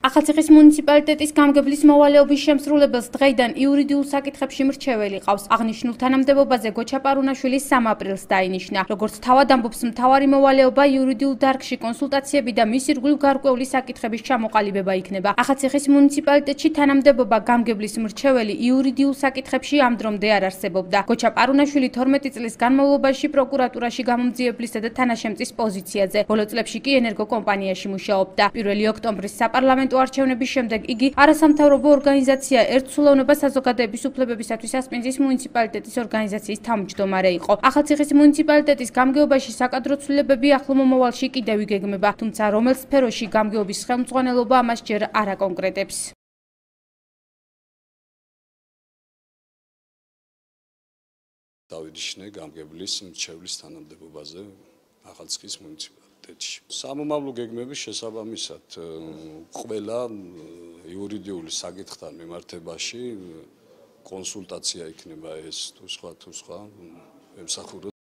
ახალციხის მუნიციპალიტეტის გამგებლის მოვალეობის შემსრულებელს დღეიდან იურიდიულ საკითხებში მრჩეველი ყავს. აღნიშნულ თანამდებობაზე გოჩა პარუნაშვილის 3 აპრილს დაინიშნა. როგორც თავად ამბობს მთავარი მოვალეობა, იურიდიულ დარგში კონსულტაციები და მის ირგვლივ გარკვეული საკითხების ჩამოყალიბება იქნება. ახალციხის მუნიციპალიტეტში თანამდებობა გამგებლის მრჩეველი იურიდიულ საკითხებში ამ დრომდე არ არსებობდა. გოჩა პარუნაშვილი 12 წლის განმავლობაში პროკურატურაში გამომძიებლისა და თანაშემწის პოზიციაზე. ბოლო წლებში კი ენერგოკომპანიაში მუშაობდა. 1 ოქტომბრის საპარლამენტო არჩევნების შემდეგ იგი არასამთავრობო ორგანიზაცია ერთსულოვნება საზოგადოების უფლებებისათვის ასპინძის მუნიციპალიტეტის ორგანიზაციის თავმჯდომარე იყო. ახალციხის მუნიციპალიტეტის გამგეობაში საკადრო ცვლილებები ახლო მომავალში კიდევ იგეგმება, თუმცა რომელ სფეროში გამგეობის ხელმძღვანელობა ამას ჯერ არ აკონკრეტებს. დავინიშნე გამგებლის მრჩევლის თანამდებობაზე ახალციხის მუნიციპალიტეტში. სამომავლო გეგმების შესაბამისად ყველა იურიდიული საკითხთან მიმართებაში კონსულტაცია იქნება ეს თუ სხვა ემსახურება